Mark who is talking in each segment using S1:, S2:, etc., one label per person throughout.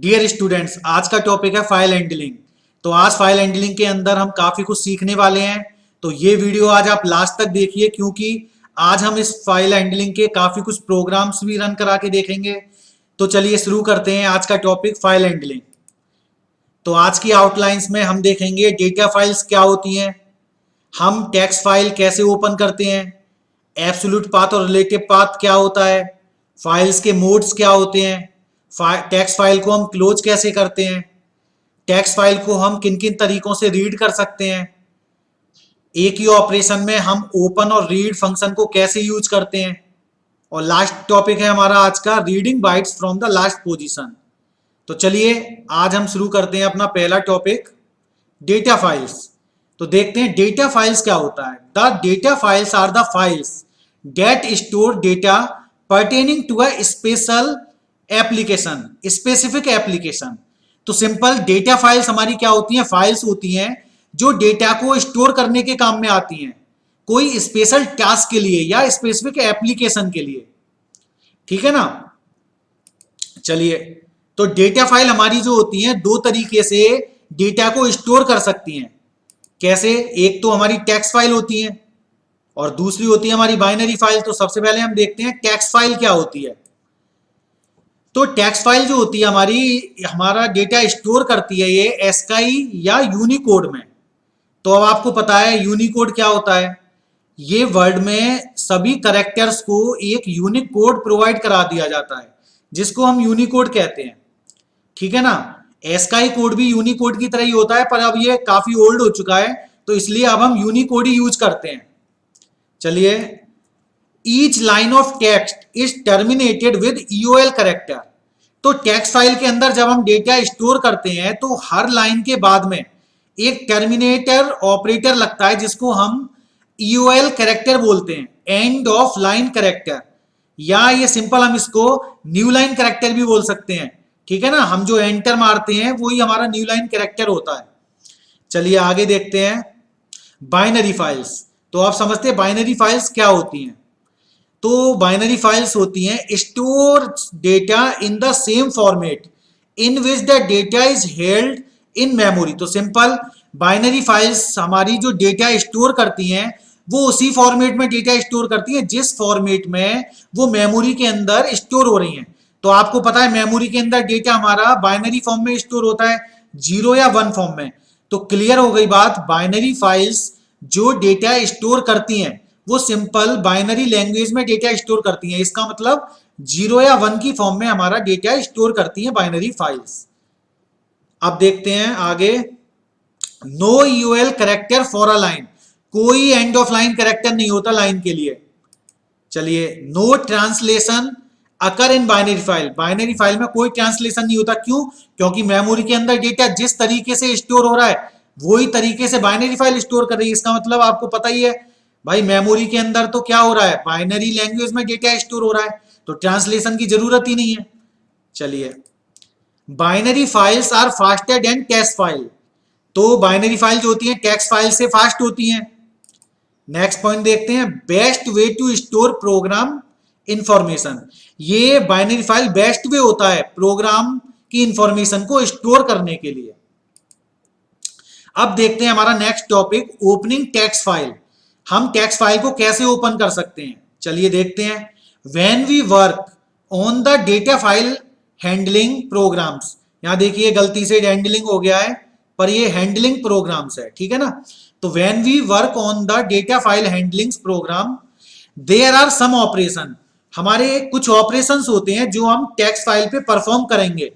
S1: Dear students, आज का topic है फाइल हैंडलिंग। तो आज फाइल हैंडलिंग के अंदर हम काफी कुछ सीखने वाले हैं। तो ये वीडियो आज आप लास्ट तक देखिए, क्योंकि आज हम इस फाइल हैंडलिंग के काफी कुछ प्रोग्राम्स भी रन करा के देखेंगे। तो चलिए शुरू करते हैं आज का टॉपिक फाइल हैंडलिंग। तो आज की आउटलाइंस में हम देखेंगे डेटा फाइल्स क्या होती हैं, हम टेक्स्ट फाइल कैसे ओपन करते हैं, एब्सोल्यूट पाथ और रिलेटिव पाथ क्या होता है, फाइल्स के मोड्स क्या होते हैं, टेक्स्ट फाइल को हम क्लोज कैसे करते हैं, टेक्स्ट फाइल को हम किन किन तरीकों से रीड कर सकते हैं, एक ही ऑपरेशन में हम ओपन और रीड फंक्शन को कैसे यूज करते हैं, और लास्ट टॉपिक है हमारा आज का reading bytes from the last position. तो चलिए आज हम शुरू करते हैं अपना पहला टॉपिक, डेटा फाइल्स। तो देखते हैं डेटा फाइल्स क्या होता है। The data files are the files that store data pertaining to a special application, specific application. तो सिंपल डेटा फाइल्स हमारी क्या होती हैं, फाइल्स होती हैं जो डेटा को स्टोर करने के काम में आती हैं, कोई स्पेशल टास्क के लिए या स्पेसिफिक एप्लीकेशन के लिए। ठीक है ना। चलिए, तो डेटा फाइल हमारी जो होती हैं दो तरीके से डेटा को स्टोर कर सकती हैं। कैसे? एक तो हमारी टेक्स्ट फाइल होती है और दूसरी होती है हमारी बाइनरी फाइल। तो सबसे पहले हम देखते हैं टेक्स्ट फाइल क्या होती है। तो टेक्स्ट फाइल जो होती है हमारा डेटा स्टोर करती है ये एस्काई या यूनिकोड में। तो अब आपको पता है यूनिकोड क्या होता है। ये वर्ड में सभी करेक्टर्स को एक यूनिक कोड प्रोवाइड करा दिया जाता है, जिसको हम यूनिकोड कहते हैं। ठीक है ना। एस्काई कोड भी यूनिकोड की तरह ही होता है, पर अब ये काफी ओल्ड हो चुका है, तो इसलिए अब हम यूनिकोड ही यूज करते हैं। चलिए, each line of text is terminated with EOL character. तो टेक्स्ट फाइल के अंदर जब हम डेटा स्टोर करते हैं तो हर लाइन के बाद में एक टर्मिनेटर ऑपरेटर लगता है, जिसको हम ईओएल कैरेक्टर बोलते हैं, एंड ऑफ लाइन कैरेक्टर, या ये सिंपल हम इसको न्यू लाइन कैरेक्टर भी बोल सकते हैं। ठीक है ना। हम जो एंटर मारते हैं वही हमारा न्यू लाइन कैरेक्टर होता है। चलिए आगे देखते हैं बाइनरी फाइल्स। तो आप समझते हैं बाइनरी फाइल्स क्या होती हैं। तो बाइनरी फाइल्स होती हैं store data in the same format in which the data is held in memory. तो सिंपल बाइनरी फाइल्स हमारी जो डेटा स्टोर करती हैं वो उसी फॉर्मेट में डेटा स्टोर करती हैं जिस फॉर्मेट में वो मेमोरी के अंदर स्टोर हो रही हैं। तो आपको पता है मेमोरी के अंदर डेटा हमारा बाइनरी फॉर्म में स्टोर होता है, 0 या 1 फॉर्म में। तो क्लियर हो गई बात, बाइनरी फाइल्स जो डेटा स्टोर करती हैं वो सिंपल बाइनरी लैंग्वेज में डेटा स्टोर करती हैं। इसका मतलब 0 या 1 की फॉर्म में हमारा डेटा स्टोर करती हैं बाइनरी फाइल्स। अब देखते हैं आगे, no EOL character for a line. कोई एंड ऑफ लाइन कैरेक्टर नहीं होता लाइन के लिए। चलिए, no translation occur in binary file. Binary file में कोई ट्रांसलेशन नहीं होता। क्यों? क्योंकि मेमोरी के अंदर डेटा जिस तरीके से स्टोर हो रहा है वही तरीके से बाइनरी फाइल स्टोर कर रही है। इसका मतलब आपको पता ही है भाई, मेमोरी के अंदर तो क्या हो रहा है, बाइनरी लैंग्वेज में डेटा स्टोर हो रहा है, तो ट्रांसलेशन की जरूरत ही नहीं है। चलिए, binary files are faster than text file. तो बाइनरी फाइल जो होती है टेक्स्ट फाइल से फास्ट होती हैं। नेक्स्ट पॉइंट देखते हैं, best way to store program information. ये बाइनरी फाइल बेस्ट वे होता है प्रोग्राम की इंफॉर्मेशन को स्टोर करने के लिए। अब देखते हैं हमारा next topic, opening text file. हम टेक्स्ट फाइल को कैसे ओपन कर सकते हैं, चलिए देखते हैं। When we work on the data file handling programs, यहां देखिए गलती से हैंडलिंग हो गया है, पर ये हैंडलिंग प्रोग्राम्स है। ठीक है ना। तो when we work on the data file handling program there are some operation. हमारे कुछ ऑपरेशंस होते हैं जो हम टेक्स्ट फाइल पे परफॉर्म करेंगे,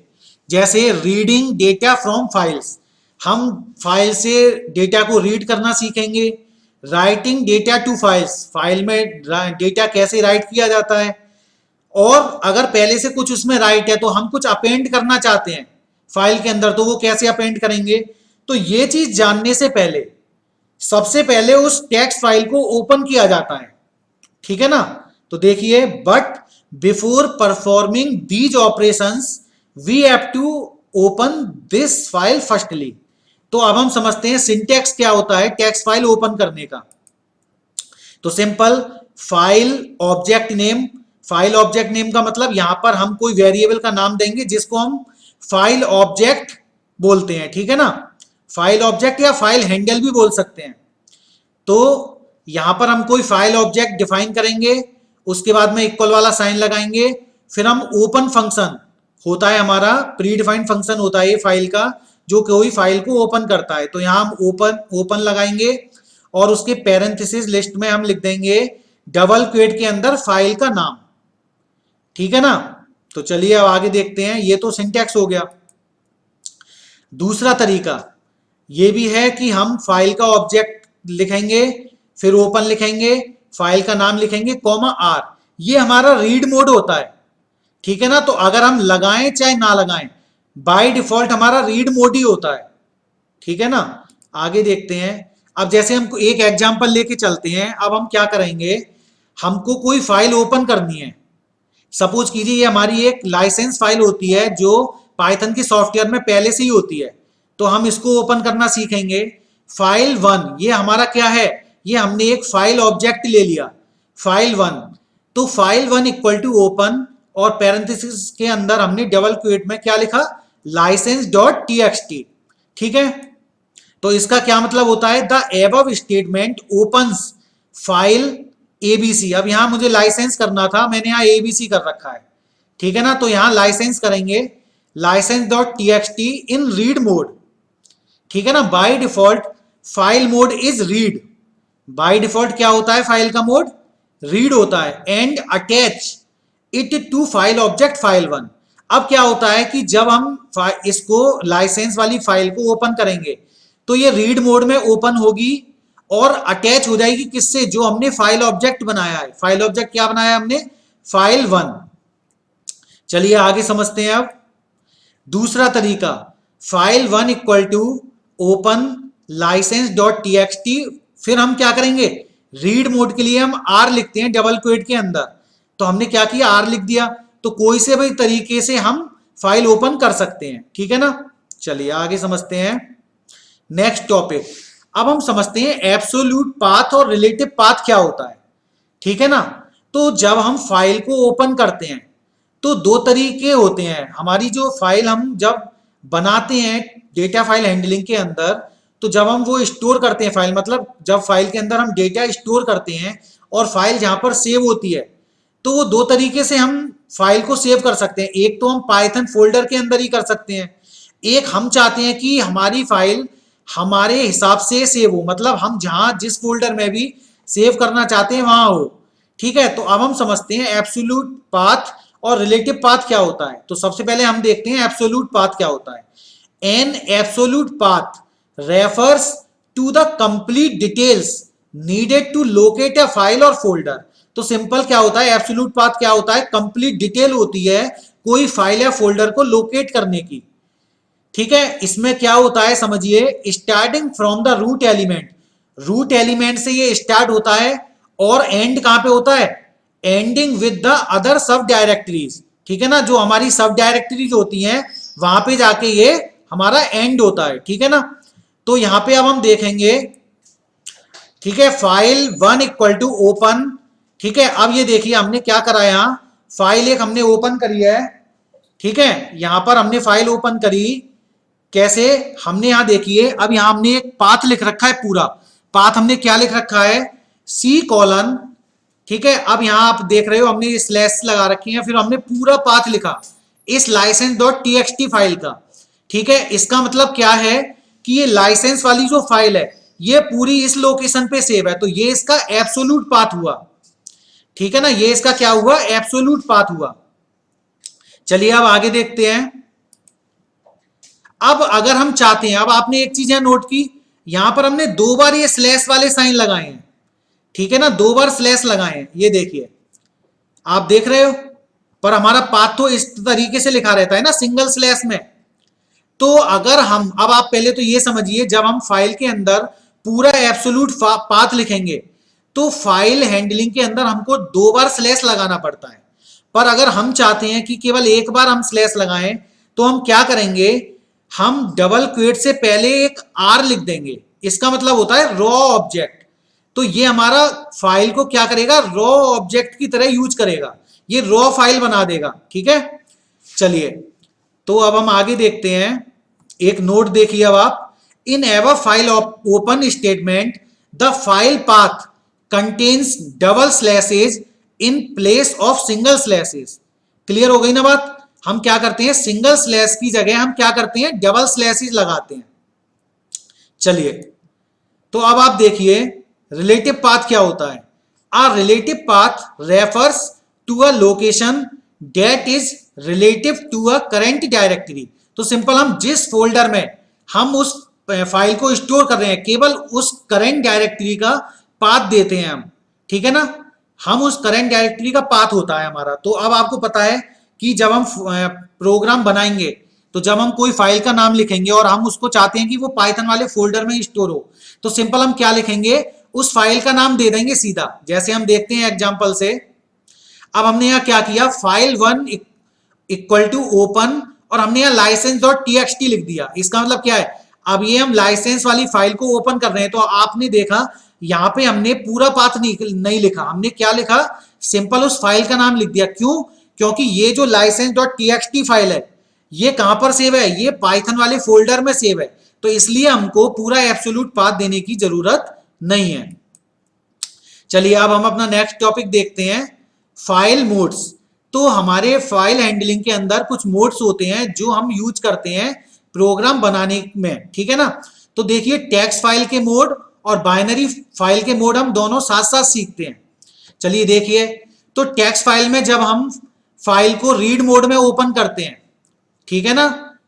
S1: जैसे रीडिंग डेटा फ्रॉम फाइल्स। हम फाइल से डेटा को रीड करना सीखेंगे। Writing data to files, file में डेटा कैसे राइट किया जाता है, और अगर पहले से कुछ उसमें राइट है तो हम कुछ अपेंड करना चाहते हैं फाइल के अंदर, तो वो कैसे अपेंड करेंगे। तो ये चीज जानने से पहले सबसे पहले उस टेक्स्ट फाइल को ओपन किया जाता है। ठीक है ना। तो देखिए, but before performing these operations we have to open this file firstly. तो अब हम समझते हैं सिंटैक्स क्या होता है टेक्स्ट फाइल ओपन करने का। तो simple, file object name. File object name का मतलब यहां पर हम कोई वेरिएबल का नाम देंगे जिसको हम फाइल ऑब्जेक्ट बोलते हैं, ठीक है ना। फाइल ऑब्जेक्ट या फाइल हैंडल भी बोल सकते हैं। तो यहां पर हम कोई फाइल ऑब्जेक्ट डिफाइन करेंगे, उसके बाद में इक्वल वाला साइन लगाएंगे, फिर हम ओपन फंक्शन होता है हमारा, प्री डिफाइंड फंक्शन होता है ये फाइल का, जो कोई फाइल को ओपन करता है। तो यहां हम ओपन लगाएंगे और उसके पैरेंथेसिस लिस्ट में हम लिख देंगे डबल क्वेट के अंदर फाइल का नाम, ठीक है ना। तो चलिए अब आगे देखते हैं, ये तो सिंटैक्स हो गया। दूसरा तरीका ये भी है कि हम फाइल का ऑब्जेक्ट लिखेंगे, फिर ओपन लिखेंगे, फाइल का नाम लिखेंगे कॉमा आर, ये हमारा रीड मोड होता है, ठीक है ना। तो अगर हम लगाएं चाहे ना लगाएं, बाय डिफॉल्ट हमारा रीड मोड ही होता है, ठीक है ना। आगे देखते हैं। अब जैसे हम एक एग्जांपल लेके चलते हैं। अब हम क्या करेंगे, हमको कोई फाइल ओपन करनी है। सपोज कीजिए ये हमारी एक लाइसेंस फाइल होती है जो पाइथन के सॉफ्टवेयर में पहले से ही होती है, तो हम इसको ओपन करना सीखेंगे। फाइल वन, ये हमारा क्या है, ये हमने एक फाइल ऑब्जेक्ट ले लिया, फाइल वन। तो file one equal to open, और पैरेंथेसिस के अंदर हमने डबल क्वेट में क्या लिखा, लाइसेंस डॉट टीएक्सटी, ठीक है। तो इसका क्या मतलब होता है, the above statement opens file ABC. अब यहां मुझे लाइसेंस करना था, मैंने यहां एबीसी कर रखा है, ठीक है ना। तो यहां लाइसेंस करेंगे license dot txt in read mode, ठीक है ना। By default file mode is read, by default क्या होता है, फाइल का मोड रीड होता है। And attach it to file object file one. अब क्या होता है कि जब हम इसको लाइसेंस वाली फाइल को ओपन करेंगे तो ये रीड मोड में ओपन होगी और अटैच हो जाएगी किससे, जो हमने फाइल ऑब्जेक्ट बनाया है। फाइल ऑब्जेक्ट क्या बनाया हमने, फाइल वन। चलिए आगे समझते हैं। अब दूसरा तरीका, file one equal to open license dot txt, फिर हम क्या करेंगे, रीड मोड के लिए हम आर लिखते हैं डबल क्वेट के अंदर। तो हमने क्या किया, आर लिख दिया। तो कोई से भी तरीके से हम फाइल ओपन कर सकते हैं, ठीक है ना। चलिए आगे समझते हैं नेक्स्ट टॉपिक। अब हम समझते हैं एब्सोल्यूट पाथ और रिलेटिव पाथ क्या होता है, ठीक है ना। तो जब हम फाइल को ओपन करते हैं तो दो तरीके होते हैं। हमारी जो फाइल हम जब बनाते हैं डेटा फाइल हैंडलिंग के अंदर, तो जब हम वो स्टोर करते हैं फाइल, मतलब जब फाइल के अंदर हम डेटा स्टोर करते हैं और फाइल जहां पर सेव होती है, तो वो दो तरीके से हम फाइल को सेव कर सकते हैं। एक तो हम पाइथन फोल्डर के अंदर ही कर सकते हैं, एक हम चाहते हैं कि हमारी फाइल हमारे हिसाब से सेव हो, मतलब हम जहां जिस फोल्डर में भी सेव करना चाहते हैं वहां हो, ठीक है। तो अब हम समझते हैं एब्सोल्यूट पाथ और रिलेटिव पाथ क्या होता है। तो सबसे पहले हम देखते हैं एब्सोल्यूट पाथ क्या होता है। An absolute path refers to the complete details needed to locate a file और फोल्डर। तो सिंपल क्या होता है, एब्सोल्यूट पाथ क्या होता है, कंप्लीट डिटेल होती है कोई फाइल या फोल्डर को लोकेट करने की, ठीक है। इसमें क्या होता है समझिए, starting from the root element, root element से ये स्टार्ट होता है और एंड कहां पे होता है, एंडिंग विद द अदर सब डायरेक्टरीज, ठीक है ना। जो हमारी सब डायरेक्टरीज होती हैं वहां पे जाके ये हमारा एंड होता है, ठीक है ना। तो यहां पे अब हम देखेंगे, ठीक है, file one equal to open, ठीक है। अब ये देखिए हमने क्या करा, यहां फाइल एक हमने ओपन करी है, ठीक है। यहां पर हमने फाइल ओपन करी, कैसे, हमने यहां देखिए, अब यहां हमने एक पाथ लिख रखा है, पूरा पाथ हमने क्या लिख रखा है, सी कॉलन, ठीक है। अब यहां आप देख रहे हो हमने स्लैश लगा रखी है, फिर हमने पूरा पाथ लिखा इस लाइसेंस डॉट टीएक्सटी फाइल का, ठीक है। इसका मतलब क्या है कि ये लाइसेंस वाली जो फाइल है ये पूरी इस लोकेशन पे सेव है, तो ये इसका एब्सोल्यूट पाथ हुआ, ठीक है ना। ये इसका क्या हुआ, एब्सोल्यूट पाथ हुआ। चलिए अब आगे देखते हैं। अब अगर हम चाहते हैं, अब आपने एक चीज यहां नोट की, यहां पर हमने दो बार ये स्लैश वाले साइन लगाए हैं, ठीक है ना, दो बार स्लैश लगाए हैं, ये देखिए आप देख रहे हो। पर हमारा पाथ तो इस तरीके से लिखा रहता है ना, सिंगल स्लैश में। तो अगर हम, अब आप पहले तो ये समझिए, जब हम फाइल के अंदर पूरा एब्सोल्यूट पाथ लिखेंगे तो फाइल हैंडलिंग के अंदर हमको दो बार स्लैश लगाना पड़ता है। पर अगर हम चाहते हैं कि केवल एक बार हम स्लैश लगाएं, तो हम क्या करेंगे, हम डबल क्वेट से पहले एक आर लिख देंगे। इसका मतलब होता है रॉ ऑब्जेक्ट। तो ये हमारा फाइल को क्या करेगा, रॉ ऑब्जेक्ट की तरह यूज करेगा, ये रॉ फाइल बना देगा, ठीक है। चलिए तो अब हम आगे देखते हैं, एक नोट देखिए अब आप, in every file open statement the file path contains double slashes in place of single slashes. Clear हो गई ना बात? हम क्या करते हैं, सिंगल स्लैश की जगह हम क्या करते हैं, डबल स्लैशेज लगाते हैं। चलिए, तो अब आप देखिए रिलेटिव पाथ क्या होता है। Uh relative path refers to a location that is relative to a current directory. तो सिंपल, हम जिस फोल्डर में हम उस फाइल को स्टोर कर रहे हैं, केवल उस करेंट डायरेक्टरी का पाथ देते हैं हम, ठीक है ना। हम उस करेंट डायरेक्टरी का पाथ होता है हमारा। तो अब आपको पता है कि जब हम प्रोग्राम बनाएंगे, तो जब हम कोई फाइल का नाम लिखेंगे और हम उसको चाहते हैं कि वो पाइथन वाले फोल्डर में स्टोर हो, तो सिंपल हम क्या लिखेंगे, उस फाइल का नाम दे देंगे सीधा। जैसे हम देखते हैं एग्जांपल से, अब हमने यहाँ क्या किया, फाइल 1 इक्वल टू ओपन, और हमने यहाँ लाइसेंस डॉट टीएक्सटी लिख दिया। इसका मतलब क्या है, अब ये हम लाइसेंस वाली फाइल को ओपन कर रहे हैं। तो आपने देखा यहाँ पे हमने पूरा पाथ नहीं लिखा, हमने क्या लिखा, सिंपल उस फाइल का नाम लिख दिया। क्यों? क्योंकि ये जो लाइसेंस डॉट टीएक्सटी फाइल है, ये कहां पर सेव है, ये पाइथन वाले फोल्डर में सेव है। तो इसलिए हमको पूरा एब्सोल्यूट पाथ देने की जरूरत नहीं है। चलिए, अब हम अपना नेक्स्ट टॉपिक देखते हैं, फाइल मोड्स। तो हमारे फाइल हैंडलिंग के अंदर कुछ मोड्स होते हैं जो हम यूज करते हैं प्रोग्राम बनाने में, ठीक है ना। तो देखिए, टेक्स्ट फाइल के मोड और बाइनरी फाइल के मोड हम दोनों साथ साथ सीखते हैं। चलिए देखिए, तो टेक्स्ट फाइल में जब हम फाइल को रीड मोड में ओपन करते हैं, ठीक है ना,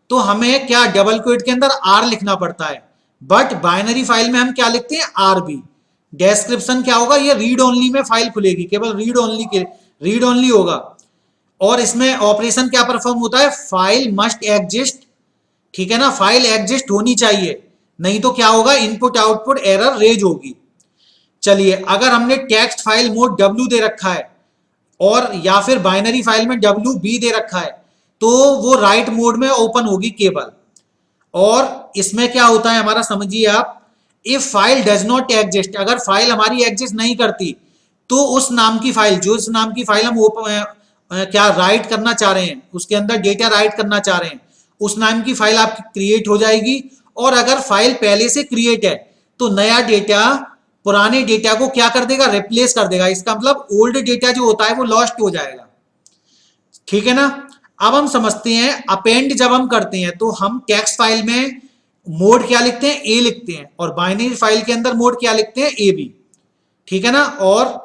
S1: तो हमें क्या डबल क्वोट के अंदर आर लिखना पड़ता है। बट बाइनरी फाइल में हम क्या लिखते हैं, आर बी। डिस्क्रिप्शन क्या होगा, ये रीड ओनली में फाइल खुलेगी, केवल रीड ओनली होगा। और इसमें ऑपरेशन क्या परफॉर्म होता है, फाइल मस्ट एग्जिस्ट, ठीक है ना, फाइल एग्जिस्ट होनी चाहिए, नहीं तो क्या होगा, इनपुट आउटपुट एरर रेज होगी। चलिए, अगर हमने टेक्स्ट फाइल मोड डब्ल्यू दे रखा है और या फिर बाइनरी फाइल में डब्ल्यू बी दे रखा है, तो वो राइट मोड में ओपन होगी केवल। और इसमें क्या होता है हमारा, समझिए आप, if file does not exist, अगर फाइल हमारी एग्जिस्ट नहीं करती, तो उस नाम की फाइल, जो इस नाम की फाइल हम क्या राइट करना चाह रहे हैं, उसके अंदर डेटा राइट करना चाह रहे हैं, उस नाम की फाइल आपकी क्रिएट हो जाएगी। और अगर फाइल पहले से क्रिएट है, तो नया डेटा पुराने डेटा को क्या कर देगा, रिप्लेस कर देगा। इसका मतलब ओल्ड डेटा जो होता है वो लॉस्ट हो जाएगा, ठीक है ना। अब हम समझते हैं, अपेंड जब हम करते हैं तो हम टेक्स्ट फाइल में मोड क्या लिखते हैं, ए लिखते हैं, और बाइनरी फाइल के अंदर मोड क्या लिखते हैं, ए बी, ठीक है ना। और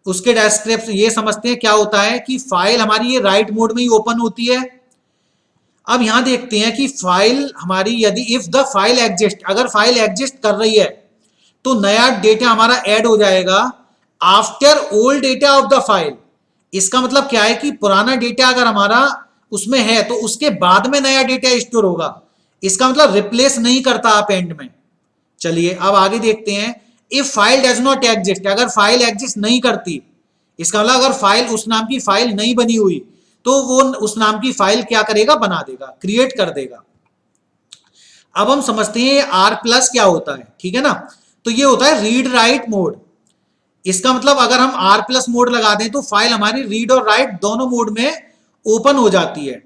S1: उसके डिस्क्रिप्शन ये समझते हैं क्या होता है कि फाइल हमारी ये राइट मोड में ही ओपन होती है। अब यहां देखते हैं कि फाइल हमारी, यदि इफ द फाइल एग्जिस्ट, अगर फाइल एग्जिस्ट कर रही है, तो नया डेटा हमारा ऐड हो जाएगा after old data of the file. इसका मतलब क्या है कि पुराना डेटा अगर हमारा उसमें है, तो उसके बाद में नया डेटा स्टोर होगा। इसका मतलब रिप्लेस नहीं करता आप एंड में। चलिए, अब आगे देखते हैं, if file does not exist, अगर फाइल एग्जिस्ट नहीं करती, इसका मतलब अगर फाइल, उस नाम की फाइल नहीं बनी हुई, तो वो उस नाम की फाइल क्या करेगा, बना देगा, क्रिएट कर देगा। अब हम समझते हैं आर प्लस क्या होता है, ठीक है ना। तो ये होता है रीड राइट मोड। इसका मतलब अगर हम आर प्लस मोड लगा दें, तो फाइल हमारी रीड और राइट दोनों मोड में ओपन हो जाती है।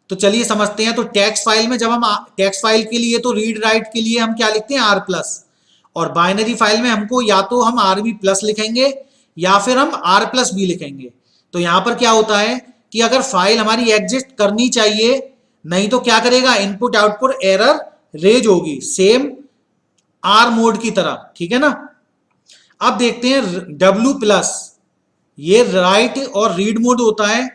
S1: तो चलिए समझते हैं, तो टेक्स्ट फाइल में जब हम टेक्स्ट फाइल के लिए, तो रीड राइट के लिए हम क्या लिखते हैं, आर प्लस, और बाइनरी फाइल में हमको या तो हम आर बी प्लस लिखेंगे या फिर हम आर प्लस बी लिखेंगे। तो यहां पर क्या होता है कि अगर फाइल हमारी एग्जिस्ट करनी चाहिए, नहीं तो क्या करेगा, इनपुट आउटपुट एरर रेज होगी, सेम आर मोड की तरह, ठीक है ना। अब देखते हैं डब्ल्यू प्लस, ये राइट और रीड मोड होता है।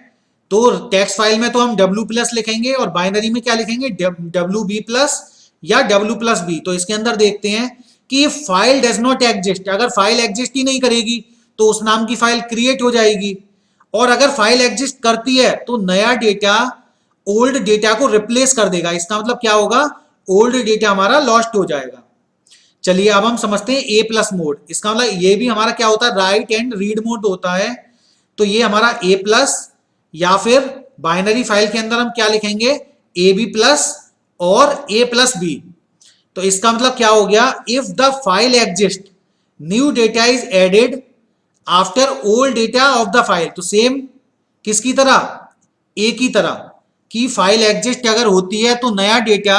S1: तो टेक्स्ट फाइल में तो हम डब्ल्यू प्लस लिखेंगे और बाइनरी में क्या लिखेंगे, डब्ल्यू बी प्लस या डब्ल्यू प्लस बी। तो इसके अंदर देखते हैं कि फाइल डज नॉट एग्जिस्ट, अगर फाइल एग्जिस्ट ही नहीं करेगी, तो उस नाम की फाइल क्रिएट हो जाएगी। और अगर फाइल एग्जिस्ट करती है, तो नया डेटा ओल्ड डेटा को रिप्लेस कर देगा। इसका मतलब क्या होगा, ओल्ड डेटा हमारा लॉस्ट हो जाएगा। चलिए, अब हम समझते हैं ए प्लस मोड। इसका मतलब ये भी हमारा क्या होता है, राइट एंड रीड मोड होता है। तो ये हमारा ए प्लस, या फिर बाइनरी फाइल के अंदर हम क्या लिखेंगे, ए बी प्लस और ए प्लस बी। तो इसका मतलब क्या हो गया, if the file exist, new data is added after old data of the file. तो सेम किसकी तरह, ए की तरह। कि फाइल एग्जिस्ट अगर होती है तो नया डेटा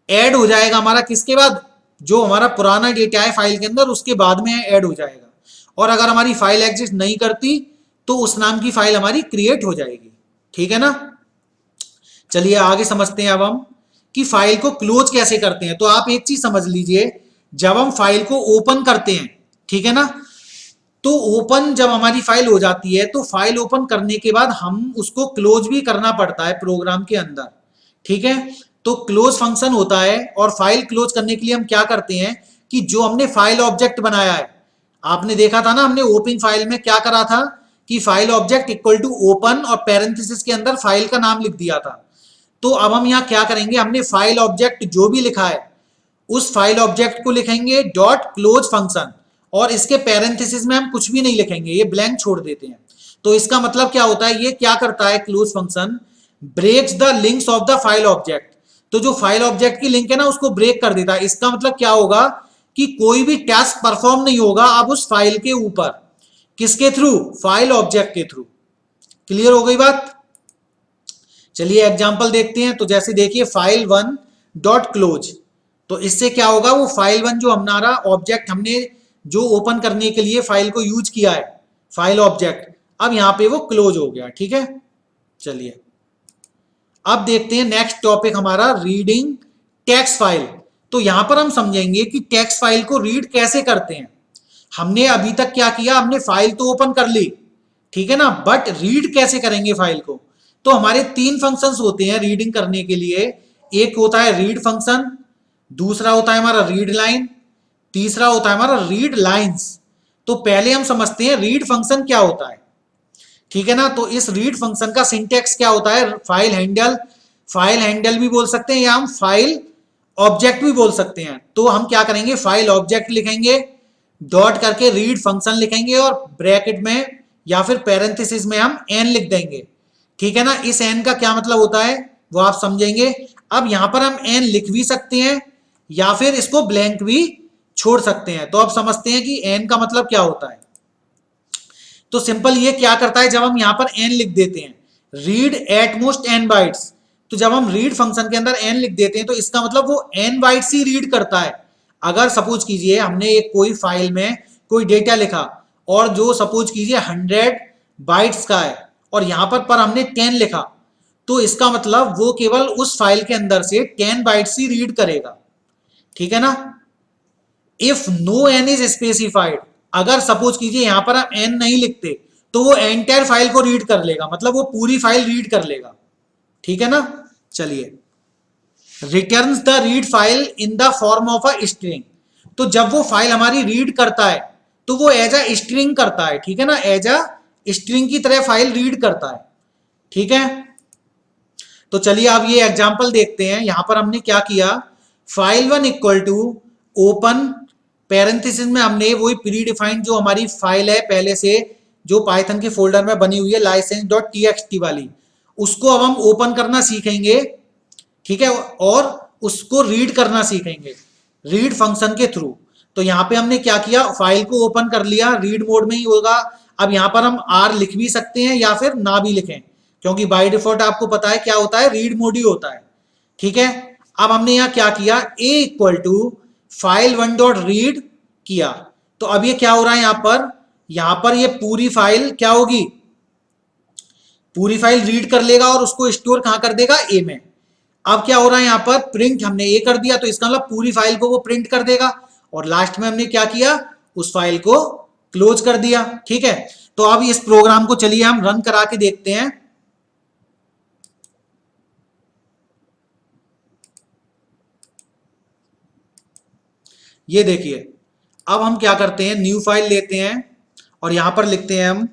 S1: ऐड हो जाएगा हमारा किसके बाद, जो हमारा पुराना डेटा है फाइल के अंदर उसके बाद में ऐड हो जाएगा। और अगर हमारी फाइल एग्जिस्ट नहीं करती तो उस नाम की फाइल हमारी क्रिएट हो जाएगी। ठीक है ना। चलिए आगे समझते हैं अब हम कि फाइल को क्लोज कैसे करते हैं। तो आप एक चीज समझ लीजिए, जब हम फाइल को ओपन करते हैं, ठीक है ना, तो ओपन जब हमारी फाइल हो जाती है तो फाइल ओपन करने के बाद हम उसको क्लोज भी करना पड़ता है प्रोग्राम के अंदर। ठीक है। तो क्लोज फंक्शन होता है और फाइल क्लोज करने के लिए हम क्या करते हैं कि जो हमने फाइल ऑब्जेक्ट बनाया है, आपने देखा था ना हमने ओपन फाइल में क्या करा था कि file object equal to open और पैरेंथेसिस के अंदर फाइल का नाम लिख दिया था। तो अब हम यहां क्या करेंगे, हमने फाइल ऑब्जेक्ट जो भी लिखा है उस फाइल ऑब्जेक्ट को लिखेंगे डॉट क्लोज फंक्शन, और इसके पैरेंथेसिस में हम कुछ भी नहीं लिखेंगे, ये ब्लैंक छोड़ देते हैं। तो इसका मतलब क्या होता है, ये क्या करता है close function, breaks the links of the file object. तो जो फाइल ऑब्जेक्ट की लिंक है ना उसको ब्रेक कर देता है। इसका मतलब क्या होगा कि कोई भी टास्क परफॉर्म नहीं होगा अब उस फाइल के ऊपर, किसके थ्रू, फाइल ऑब्जेक्ट के थ्रू। क्लियर हो गई बात। चलिए एग्जांपल देखते हैं। तो जैसे देखिए फाइल वन डॉट क्लोज, तो इससे क्या होगा, वो फाइल वन जो हमारा ऑब्जेक्ट हमने जो ओपन करने के लिए फाइल को यूज किया है, फाइल ऑब्जेक्ट, अब यहां पे वो क्लोज हो गया। ठीक है। चलिए अब देखते हैं नेक्स्ट टॉपिक हमारा रीडिंग टेक्स्ट फाइल। तो यहां पर हम समझेंगे कि टेक्स्ट फाइल को रीड कैसे करते हैं। हमने अभी तक क्या किया, हमने फाइल तो ओपन कर ली, ठीक है ना, बट रीड कैसे करेंगे फाइल को। तो हमारे तीन फंक्शंस होते हैं रीडिंग करने के लिए। एक होता है रीड फंक्शन, दूसरा होता है हमारा रीड लाइन, तीसरा होता है हमारा रीड लाइंस। तो पहले हम समझते हैं रीड फंक्शन क्या होता है। ठीक है ना। तो इस रीड फंक्शन का सिंटेक्स क्या होता है, फाइल हैंडल, फाइल हैंडल भी बोल सकते हैं या हम फाइल ऑब्जेक्ट भी बोल सकते हैं। तो हम क्या करेंगे, फाइल ऑब्जेक्ट लिखेंगे, डॉट करके रीड फंक्शन लिखेंगे और ब्रैकेट में या फिर पैरेंथेसिस में हम एन लिख देंगे। ठीक है ना। इस एन का क्या मतलब होता है वो आप समझेंगे। अब यहां पर हम एन लिख भी सकते हैं या फिर इसको ब्लैंक भी छोड़ सकते हैं। तो अब समझते हैं कि एन का मतलब क्या होता है। तो सिंपल ये क्या करता है, जब हम यहां पर एन लिख देते हैं, read at most n bytes, तो जब हम रीड फंक्शन के अंदर एन लिख देते हैं तो इसका मतलब वो एन बाइट्स ही रीड करता है। अगर सपोज कीजिए हमने एक कोई फाइल में कोई डेटा लिखा और जो सपोज कीजिए 100 बाइट्स का है और यहां पर हमने 10 लिखा, तो इसका मतलब वो केवल उस फाइल के अंदर से 10 बाइट्स ही रीड करेगा। ठीक है ना। If no n is specified, अगर सपोज कीजिए यहां पर हम एन नहीं लिखते तो वो एंटायर फाइल को रीड कर लेगा, मतलब वो पूरी फाइल रीड कर लेगा। ठीक है ना। चलिए returns the read file in the form of a string, तो जब वो फाइल हमारी रीड करता है तो वो एज अ स्ट्रिंग करता है। ठीक है ना, एज अ स्ट्रिंग की तरह फाइल रीड करता है। ठीक है। तो चलिए अब ये एग्जांपल देखते हैं। यहां पर हमने क्या किया, file one equal to open, parenthesis में हमने वही प्री डिफाइंड जो हमारी फाइल है पहले से जो पाइथन के फोल्डर में बनी हुई है license.txt वाली, उसको अब हम ओपन करना सीखेंगे। ठीक है। और उसको रीड करना सीखेंगे रीड फंक्शन के थ्रू। तो यहां पे हमने क्या किया, फाइल को ओपन कर लिया, रीड मोड में ही होगा। अब यहां पर हम आर लिख भी सकते हैं या फिर ना भी लिखें, क्योंकि बाय डिफॉल्ट आपको पता है क्या होता है, रीड मोड ही होता है। ठीक है। अब हमने यहां क्या किया, a equal to file one dot read किया। तो अब ये क्या हो रहा है, यहां पर ये पूरी फाइल क्या होगी, पूरी फाइल रीड कर लेगा और उसको स्टोर कहां कर देगा, ए में। अब क्या हो रहा है, यहां पर प्रिंट हमने ए कर दिया तो इसका मतलब पूरी फाइल को वो प्रिंट कर देगा। और लास्ट में हमने क्या किया, उस फाइल को क्लोज कर दिया। ठीक है। तो अब इस प्रोग्राम को चलिए हम रन करा के देखते हैं। ये देखिए अब हम क्या करते हैं, न्यू फाइल लेते हैं और यहां पर लिखते हैं हम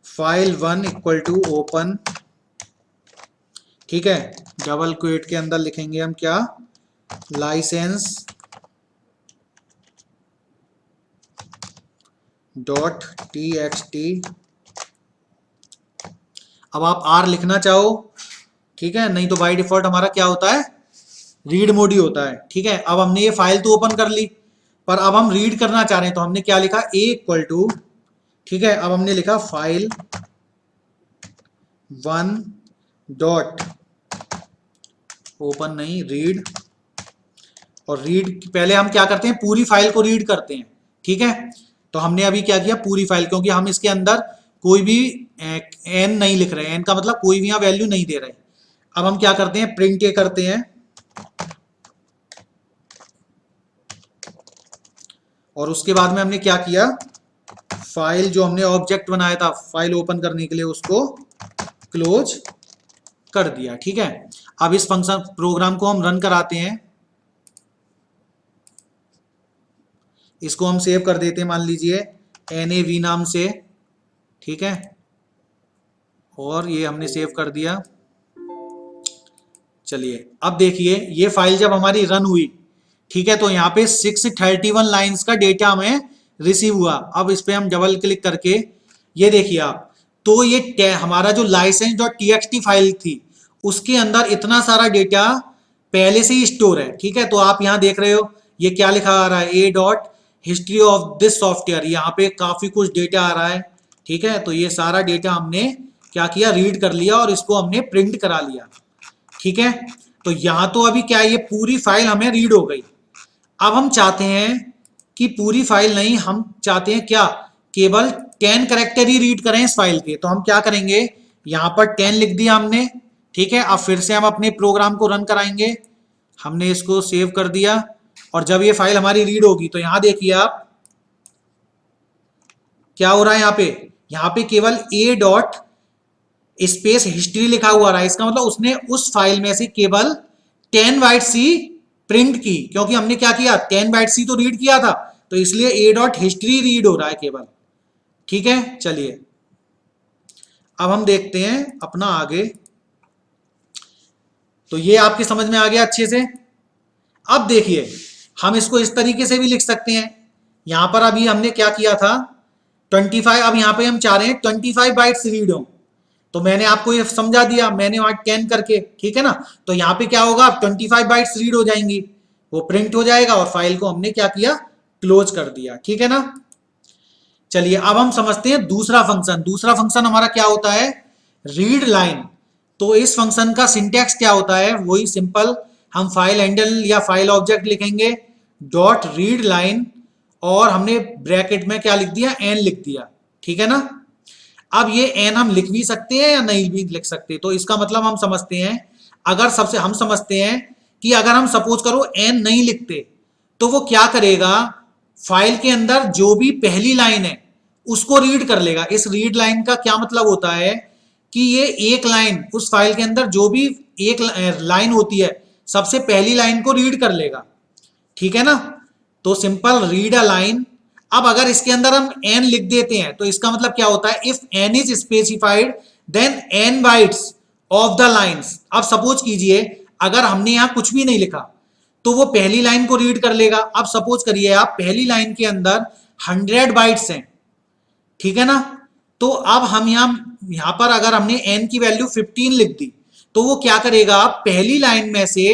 S1: file one equal to open. ठीक है। डबल क्वेट के अंदर लिखेंगे हम क्या, लाइसेंस डॉट टीएक्सटी। अब आप आर लिखना चाहो, ठीक है, नहीं तो बाय डिफॉल्ट हमारा क्या होता है, रीड मोड ही होता है। ठीक है। अब हमने ये फाइल तो ओपन कर ली, पर अब हम रीड करना चाह रहे हैं तो हमने क्या लिखा, ए इक्वल टू, ठीक है, अब हमने लिखा फाइल वन डॉट ओपन नहीं, रीड। और रीड पहले हम क्या करते हैं, पूरी फाइल को रीड करते हैं, ठीक है। तो हमने अभी क्या किया, पूरी फाइल, क्योंकि हम इसके अंदर कोई भी एन नहीं लिख रहे हैं, एन का मतलब कोई भी यहाँ वैल्यू नहीं दे रहे। अब हम क्या करते हैं, प्रिंट ये करते हैं, और उसके बाद में हमने क्या किया, फाइल जो हमने ऑब्जेक्ट बनाया था फाइल ओपन करने के लिए, उसको क्लोज कर दिया, ठीक है। अब इस फंक्शन प्रोग्राम को हम रन कराते हैं, इसको हम सेव कर देते हैं, मान लीजिए nav नाम से, ठीक है। और ये हमने सेव कर दिया। चलिए अब देखिए, ये फाइल जब हमारी रन हुई, ठीक है, तो यहाँ पे 631 लाइंस का डेटा हमें रिसीव हुआ। अब इस पे हम डबल क्लिक करके ये देखिए आप, तो ये हमारा जो license.txt फाइल थी, उसके अंदर इतना सारा डेटा पहले से ही स्टोर है, ठीक है। तो आप यहाँ देख रहे हो ये क्या लिखा आ रहा है, ए dot history of this software, यहाँ पे काफी कुछ डेटा आ रहा है, ठीक है। तो ये सारा डेटा हमने क्या किया, रीड कर लिया और इसको हमने प्रिंट करा लिया, ठीक है। तो यहां तो अभी क्या है, ये पूरी फाइल हमें रीड हो गई। अब हम चाहते हैं कि पूरी फाइल नहीं, हम चाहते हैं क्या, केवल 10 कैरेक्टर ही रीड करें इस फाइल के। तो हम क्या करेंगे, यहां पर 10 लिख दिया हमने, ठीक है। अब फिर से हम अपने प्रोग्राम को रन कराएंगे, हमने इसको सेव कर दिया, और जब ये फाइल हमारी रीड होगी तो यहां देखिए आप क्या हो रहा है, यहां पे केवल ए डॉट स्पेस हिस्ट्री लिखा हुआ रहा है। इसका मतलब उसने उस फाइल में से केवल 10 बाइट्स ही प्रिंट की, क्योंकि हमने क्या किया, 10 बाइट्स ही तो रीड किया था, तो इसलिए ए डॉट हिस्ट्री रीड हो रहा है केवल, ठीक है। चलिए अब हम देखते हैं अपना आगे। तो ये आपकी समझ में आ गया अच्छे से। अब देखिए हम इसको इस तरीके से भी लिख सकते हैं, यहां पर अभी हमने क्या किया था 25, अब यहां पे हम चाह रहे हैं 25 बाइट्स रीड हो, तो मैंने आपको ये समझा दिया, मैंने वहां 10 करके, ठीक है ना। तो यहाँ पे क्या होगा, 25 बाइट्स रीड हो जाएंगी, वो प्रिंट हो जाएगा, और फाइल को हमने क्या किया, क्लोज कर दिया, ठीक है ना। चलिए अब हम समझते हैं दूसरा फंक्शन। दूसरा फंक्शन हमारा क्या होता है, रीड लाइन। तो इस फंक्शन का सिंटैक्स क्या होता है, वही सिंपल, हम फाइल हैंडल या फाइल ऑब्जेक्ट लिखेंगे, डॉट रीड लाइन, और हमने ब्रैकेट में क्या लिख दिया, एन लिख दिया, ठीक है ना। अब ये एन हम लिख भी सकते हैं या नहीं भी लिख सकते, तो इसका मतलब हम समझते हैं, अगर सबसे हम समझते हैं कि अगर हम सपोज करो एन नहीं लिखते, तो वो क्या करेगा, फाइल के अंदर जो भी पहली लाइन है उसको रीड कर लेगा। इस रीड लाइन का क्या मतलब होता है कि ये एक लाइन, उस फाइल के अंदर जो भी एक लाइन होती है, सबसे पहली लाइन को रीड कर लेगा, ठीक है ना। तो सिंपल रीड अ लाइन। अब अगर इसके अंदर हम एन लिख देते हैं, तो इसका मतलब क्या होता है, if n is specified then n bytes of the lines. अब सपोज कीजिए अगर हमने यहां कुछ भी नहीं लिखा, तो वो पहली लाइन को रीड कर लेगा। अब सपोज करिए आप पहली लाइन के अंदर 100 बाइट्स हैं, ठीक है ना। तो अब हम यहां पर अगर हमने एन की वैल्यू 15 लिख दी, तो वो क्या करेगा, पहली लाइन में से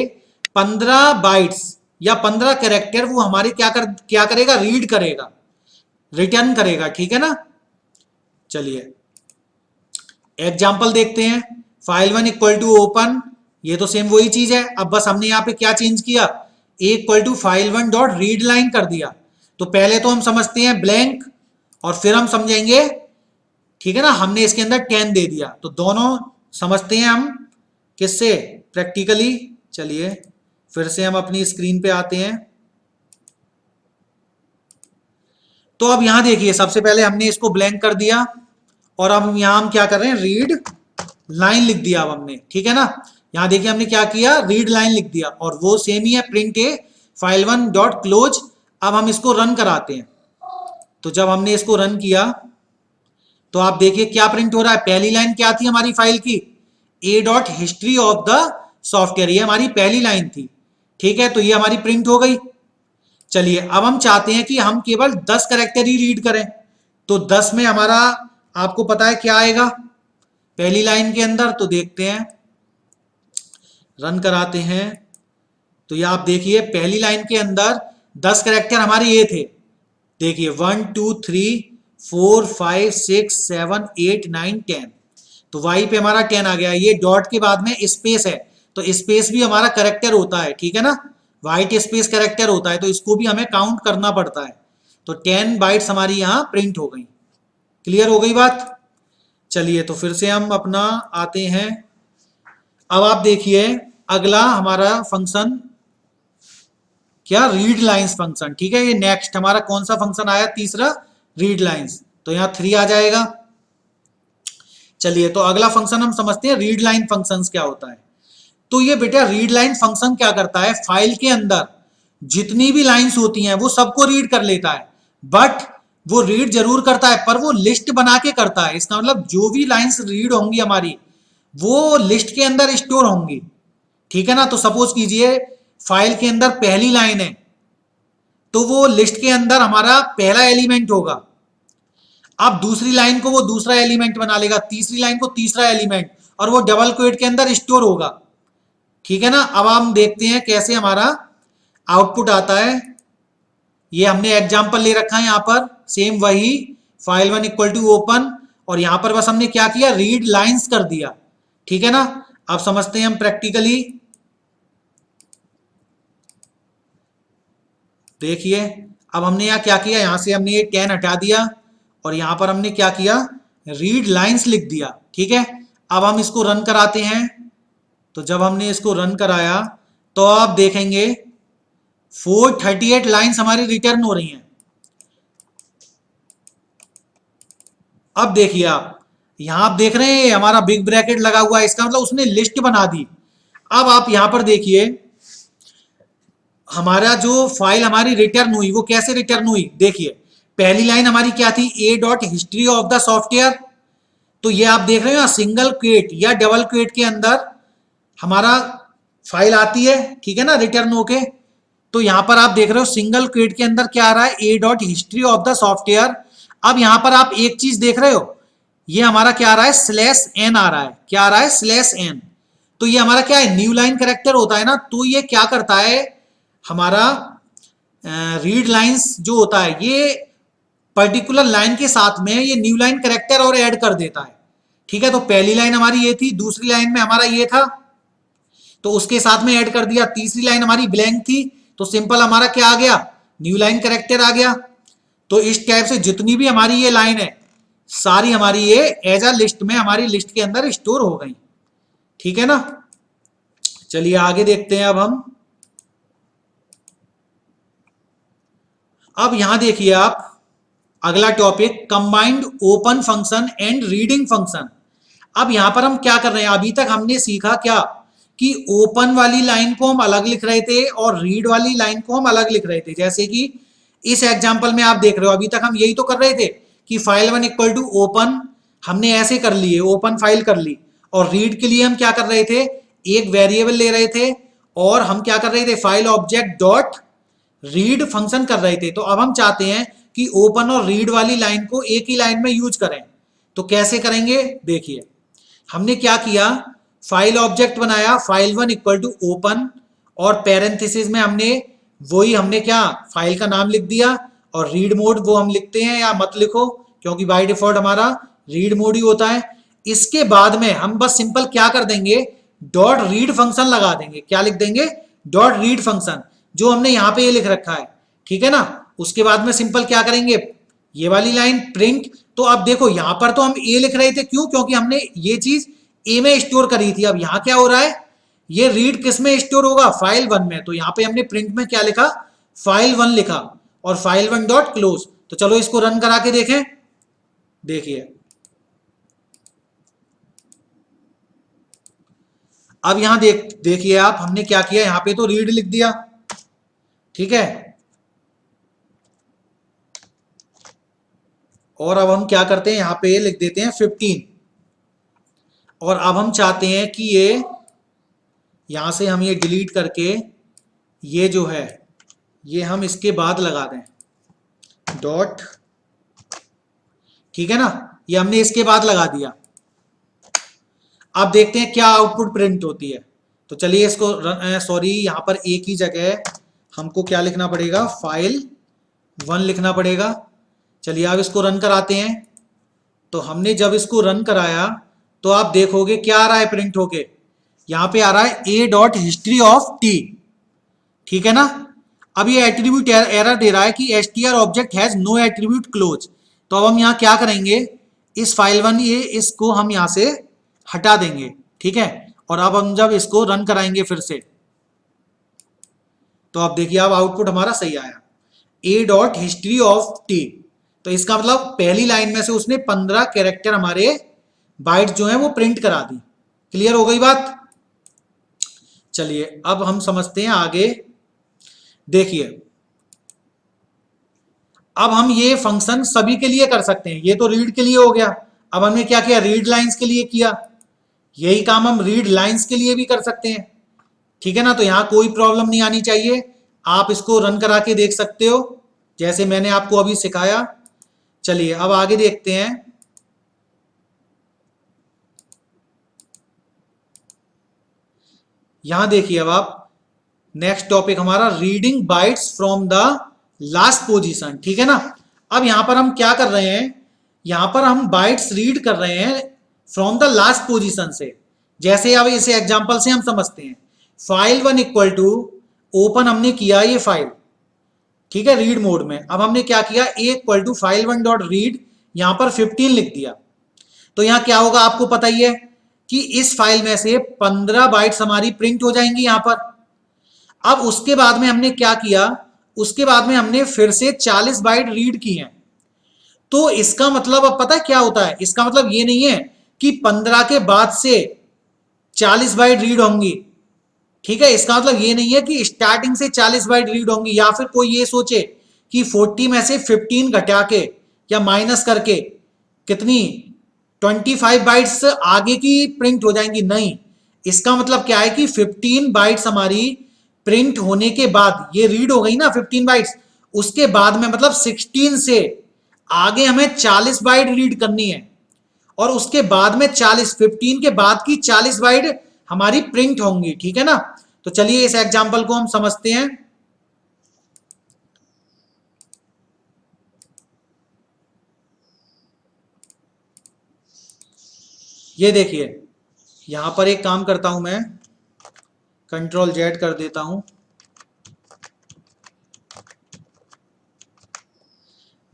S1: 15 बाइट्स या 15 कैरेक्टर वो हमारे क्या करेगा, रीड करेगा, रिटर्न करेगा, ठीक है ना। चलिए एग्जाम्पल देखते हैं, फाइल 1 इक्वल टू ओपन, ये तो सेम वही चीज है, अब बस हमने यहाँ पे क्या चेंज किया, a equal to file 1 dot read line कर दिया। तो पहले तो हम समझते हैं ब्लैंक, और फिर हम समझेंगे, ठीक है ना, हमने इसके अंदर 10 दे दिया, तो दोनों समझते हैं हम किससे, प्रैक्टिकली। चलिए फिर से हम अपनी स्क्रीन पे आते हैं। तो अब यहां देखिए, सबसे पहले हमने इसको ब्लैंक कर दिया, और अब यहां हम क्या कर रहे हैं, रीड लाइन लिख दिया अब हमने, ठीक है ना। यहां देखिए हमने क्या किया, रीड लाइन लिख दिया, और वो सेम ही है, प्रिंट ए फाइल 1 डॉट क्लोज। अब हम इसको रन कराते हैं, तो जब हमने इसको रन किया, तो आप देखिए क्या प्रिंट हो रहा है, पहली लाइन क्या थी हमारी फाइल की, ए dot history of the software, ये हमारी पहली लाइन थी, ठीक है। तो ये हमारी प्रिंट हो गई। चलिए अब हम चाहते हैं कि हम केवल 10 कैरेक्टर ही रीड करें, तो 10 में हमारा आपको पता है क्या आएगा पहली लाइन के अंदर, तो देखते हैं, रन कराते हैं। तो ये आप देखिए पहली लाइन के अंदर 10 कैरेक्टर हमारे ये थे, देखिए 1 2 3 4 5 6 7 8 9 10, तो y पे हमारा 10 आ गया। ये डॉट के बाद में स्पेस है, तो स्पेस भी हमारा करेक्टर होता है, ठीक है ना, व्हाइट स्पेस करेक्टर होता है, तो इसको भी हमें काउंट करना पड़ता है। तो 10 बाइट्स हमारी यहाँ प्रिंट हो गई। क्लियर हो गई बात? चलिए तो फिर से हम अपना आते हैं। अब आप देखिए अगला हमारा फंक्शन क्या, रीड लाइंस फंक्शन, ठीक है। ये नेक्स्ट हमारा कौन सा फंक्शन आया, तीसरा, रीड लाइंस, तो यहाँ 3 आ जाएगा। चलिए तो अगला फंक्शन हम समझते हैं, रीड लाइन फंक्शंस क्या होता है। तो ये बेटा रीड लाइन फंक्शन क्या करता है, फाइल के अंदर जितनी भी लाइंस होती हैं वो सबको रीड कर लेता है, बट वो रीड जरूर करता है पर वो लिस्ट बना के करता है। इसका मतलब जो भी लाइंस रीड होंगी हमारी वो लिस्ट के अंदर स्टोर होंगी, ठीक है ना। तो सपोज कीजिए फाइल के अंदर पहली लाइन है, तो वो लिस्ट के अंदर हमारा पहला एलिमेंट होगा। अब दूसरी लाइन को वो दूसरा एलिमेंट बना लेगा, तीसरी लाइन को तीसरा एलिमेंट, और वो डबल क्वोट के अंदर स्टोर होगा, ठीक है ना। अब हम देखते हैं कैसे हमारा आउटपुट आता है। ये हमने एग्जांपल ले रखा है यहां पर, सेम वही, फाइल 1 इक्वल टू ओपन, और यहां पर बस हमने क्या किया, रीड लाइंस कर दिया, ठीक है ना। अब समझते हैं हम प्रैक्टिकली। देखिए अब हमने यहाँ क्या किया, यहां से हमने ये 10 हटा दिया और यहां पर हमने क्या किया, रीड लाइंस लिख दिया, ठीक है। अब हम इसको रन कराते हैं। तो जब हमने इसको रन कराया तो आप देखेंगे 438 लाइंस हमारी रिटर्न हो रही हैं। अब देखिए आप यहां आप देख रहे हैं हमारा बिग ब्रैकेट लगा हुआ है, इसका मतलब उसने लिस्ट बना दी। अब आप यहां पर देखिए हमारा जो फाइल हमारी रिटर्न हुई वो कैसे रिटर्न हुई, देखिए पहली लाइन हमारी क्या थी, ए dot history of the software. तो ये आप देख रहे हो सिंगल क्वेट या डबल क्वेट के अंदर हमारा फाइल आती है, ठीक है ना, रिटर्न होके। तो यहां पर आप देख रहे हो सिंगल क्वेट के अंदर क्या आ रहा है, ए dot history of the software. अब यहां पर आप एक चीज देख रहे हो, ये हमारा क्या आ रहा है, स्लैश एन आ रहा है, क्या आ रहा है, स्लैश एन। तो ये हमारा क्या है, न्यू लाइन कैरेक्टर होता है ना। तो ये क्या करता है, हमारा रीड लाइंस जो होता है ये पर्टिकुलर लाइन के साथ में ये न्यू लाइन कैरेक्टर और ऐड कर देता है, ठीक है। तो पहली लाइन हमारी ये थी, दूसरी लाइन में हमारा ये था, तो उसके साथ में ऐड कर दिया। तीसरी लाइन हमारी ब्लैंक थी, तो सिंपल हमारा क्या आ गया, न्यू लाइन कैरेक्टर आ गया। तो इस टाइप से जितनी भी हमारी ये लाइन है सारी हमारी ये एज अ लिस्ट में हमारी लिस्ट के अंदर स्टोर हो गई, ठीक है ना। चलिए आगे देखते हैं। अब यहां देखिए आप अगला topic, combined open function and reading function. अब यहां पर हम क्या कर रहे हैं, अभी तक हमने सीखा क्या कि ओपन वाली लाइन को हम अलग लिख रहे थे और रीड वाली लाइन को हम अलग लिख रहे थे। जैसे कि इस एग्जांपल में आप देख रहे हो, अभी तक हम यही तो कर रहे थे कि फाइल 1 इक्वल टू ओपन, हमने ऐसे कर लिए, ओपन फाइल कर ली, और रीड के लिए हम क्या कर रहे थे, एक वेरिएबल ले रहे थे और हम क्या कर रहे थे, file object dot read function कर रहे थे। तो अब हम चाहते हैं कि ओपन और रीड वाली लाइन को एक ही लाइन में यूज करें। तो कैसे करेंगे, देखिए हमने क्या किया, फाइल ऑब्जेक्ट बनाया, फाइल 1 इक्वल टू ओपन, और पैरेंथेसिस में हमने क्या, फाइल का नाम लिख दिया, और रीड मोड वो हम लिखते हैं या मत लिखो, क्योंकि बाय डिफॉल्ट हमारा रीड मोड ही होता है। इसके बाद में हम बस सिंपल क्या कर देंगे, डॉट रीड फंक्शन लगा देंगे। क्या लिख देंगे, डॉट रीड फंक्शन, जो हमने यहां पे ये लिख रखा है, ठीक है ना। उसके बाद में सिंपल क्या करेंगे, ये वाली लाइन प्रिंट। तो अब देखो यहां पर तो हम ए लिख रहे थे, क्यों, क्योंकि हमने ये चीज ए में स्टोर करी थी। अब यहां क्या हो रहा है, ये रीड किस में स्टोर होगा, फाइल 1 में। तो यहां पे हमने प्रिंट में क्या लिखा, फाइल 1 लिखा, और फाइल 1 डॉट क्लोज। तो चलो इसको रन करा के देखें। देखिए अब यहां देखिए आप, हमने क्या किया, यहां पे तो रीड लिख दिया, ठीक है। और अब हम क्या करते हैं, यहां पे लिख देते हैं 15, और अब हम चाहते हैं कि ये यहां से हम ये डिलीट करके ये जो है ये हम इसके बाद लगा दें डॉट, ठीक है ना। ये हमने इसके बाद लगा दिया। अब देखते हैं क्या आउटपुट प्रिंट होती है। तो चलिए इसको सॉरी, यहां पर एक ही जगह हमको क्या लिखना पड़ेगा, फाइल 1 लिखना पड़ेगा। चलिए अब इसको रन कराते हैं। तो हमने जब इसको रन कराया तो आप देखोगे क्या आ रहा है प्रिंट होके, यहां पे आ रहा है ए डॉट हिस्ट्री ऑफ टी, ठीक है ना। अब ये एट्रीब्यूट एरर दे रहा है कि STR object has no attribute close. तो अब हम यहां क्या करेंगे, इस फाइल वन ये इसको हम यहां से हटा देंगे, ठीक है। और अब हम जब इसको रन कराएंगे फिर से, तो अब देखिए अब आउटपुट हमारा सही आया, ए डॉट हिस्ट्री ऑफ टी। तो इसका मतलब पहली लाइन में से उसने 15 कैरेक्टर हमारे बाइट जो है वो प्रिंट करा दी। क्लियर हो गई बात। चलिए अब हम समझते हैं आगे। देखिए अब हम ये फंक्शन सभी के लिए कर सकते हैं, ये तो रीड के लिए हो गया। अब हमने क्या किया, रीड लाइंस के लिए किया, यही काम हम रीड लाइंस के लिए भी कर सकते हैं, ठीक है ना। तो यहां कोई प्रॉब्लम नहीं आनी चाहिए, आप इसको रन करा के देख सकते हो जैसे मैंने आपको अभी सिखाया। चलिए अब आगे देखते हैं। यहां देखिए अब आप, नेक्स्ट टॉपिक हमारा reading bytes from the last position, ठीक है ना। अब यहां पर हम क्या कर रहे हैं, यहां पर हम बाइट्स रीड कर रहे हैं फ्रॉम द लास्ट पोजीशन से। जैसे अब इस एग्जांपल से हम समझते हैं, file one equal to open हमने किया ये फाइल, ठीक है, रीड मोड में। अब हमने क्या किया, a equal to file one dot read, यहां पर 15 लिख दिया। तो यहां क्या होगा आपको पता ही है कि इस फाइल में से 15 बाइट्स हमारी प्रिंट हो जाएंगी यहां पर। अब उसके बाद में हमने क्या किया, उसके बाद में हमने फिर से 40 बाइट रीड की हैं। तो इसका मतलब अब पता है क्या होता है, इसका मतलब ये नहीं है कि 15 के बाद से 40 बाइट रीड होंगी, ठीक है। इसका मतलब ये नहीं है कि स्टार्टिंग से 40 बाइट रीड होंगी, या फिर कोई ये सोचे कि 40 में से 15 घटा के या माइनस करके कितनी 25 बाइट्स आगे की प्रिंट हो जाएंगी, नहीं। इसका मतलब क्या है कि 15 बाइट्स हमारी प्रिंट होने के बाद, ये रीड हो गई ना 15 बाइट्स, उसके बाद में मतलब 16 से आगे हमें 40 बाइट रीड करनी है, और उसके बाद में 40, 15 के बाद की 40 बाइट हमारी प्रिंट होंगी, ठीक है ना। तो चलिए इस एग्जांपल को हम समझते हैं। ये देखिए यहां पर एक काम करता हूं मैं, कंट्रोल जेड कर देता हूं।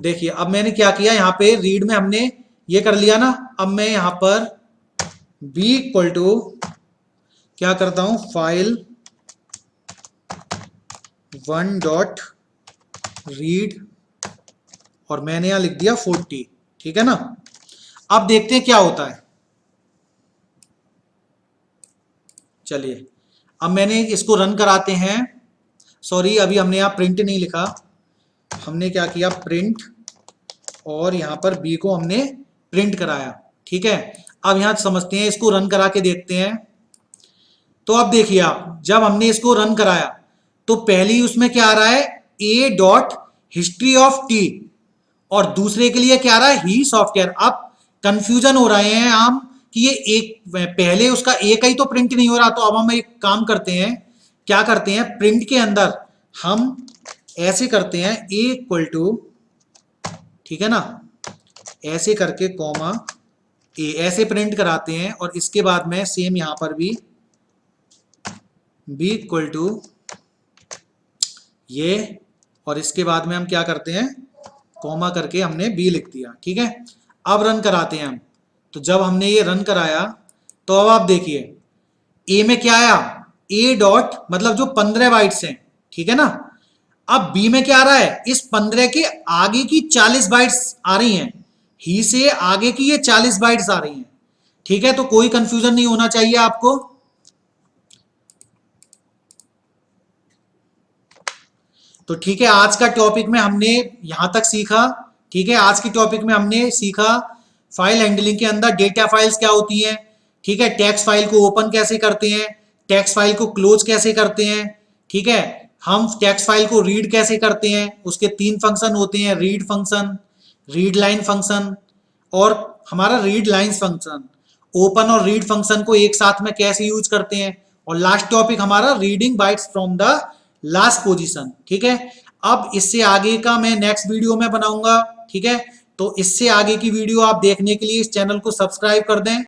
S1: देखिए अब मैंने क्या किया, यहां पे रीड में हमने ये कर लिया ना। अब मैं यहां पर बी इक्वल टू क्या करता हूं, फाइल वन डॉट रीड, और मैंने यहां लिख दिया 40, ठीक है ना। अब देखते हैं क्या होता है। चलिए अब मैंने इसको रन कराते हैं। सॉरी अभी हमने यहां प्रिंट नहीं लिखा, हमने क्या किया, प्रिंट, और यहां पर बी को हमने प्रिंट कराया, ठीक है। अब यहां समझते हैं, इसको रन करा के देखते हैं। तो अब देखिए आप, जब हमने इसको रन कराया तो पहली उसमें क्या आ रहा है, ए डॉट हिस्ट्री ऑफ टी, और दूसरे के लिए क्या आ रहा है, ही सॉफ्टवेयर। अब कंफ्यूजन हो रहे हैं हम कि ये एक, पहले उसका ए का ही तो प्रिंट नहीं हो रहा। तो अब हम एक काम करते हैं, क्या करते हैं, प्रिंट के अंदर हम ऐसे करते हैं, ए इक्वल टू, ठीक है ना, ऐसे करके कॉमा ए, ऐसे प्रिंट कराते हैं। और इसके बाद में सेम यहां पर भी बी इक्वल टू ये, और इसके बाद में हम क्या करते हैं, कॉमा करके हमने बी लिख दिया, ठीक है। अब रन कराते हैं हम। तो जब हमने ये रन कराया तो अब आप देखिए ए में क्या आया, ए डॉट मतलब जो 15 बाइट्स हैं, ठीक है ना। अब बी में क्या आ रहा है, इस 15 के आगे की 40 बाइट्स आ रही हैं, ही से आगे की ये 40 बाइट्स आ रही हैं, ठीक है। तो कोई कंफ्यूजन नहीं होना चाहिए आपको। तो ठीक है, आज का टॉपिक में हमने यहां तक सीखा, ठीक है। आज की टॉपिक में हमने सीखा फाइल हैंडलिंग के अंदर डेटा फाइल्स क्या होती हैं, ठीक है। टेक्स्ट फाइल को ओपन कैसे करते हैं, टेक्स्ट फाइल को क्लोज कैसे करते हैं, ठीक है। हम टेक्स्ट फाइल को रीड कैसे करते हैं, उसके 3 फंक्शन होते हैं, read function, read line function, और हमारा रीड लाइंस फंक्शन। ओपन और रीड फंक्शन को एक साथ में कैसे यूज करते हैं, और लास्ट टॉपिक हमारा reading bytes from the last position, ठीक है। अब इससे आगे का मैं नेक्स्ट वीडियो में बनाऊंगा, ठीक है। तो इससे आगे की वीडियो आप देखने के लिए इस चैनल को सब्सक्राइब कर दें।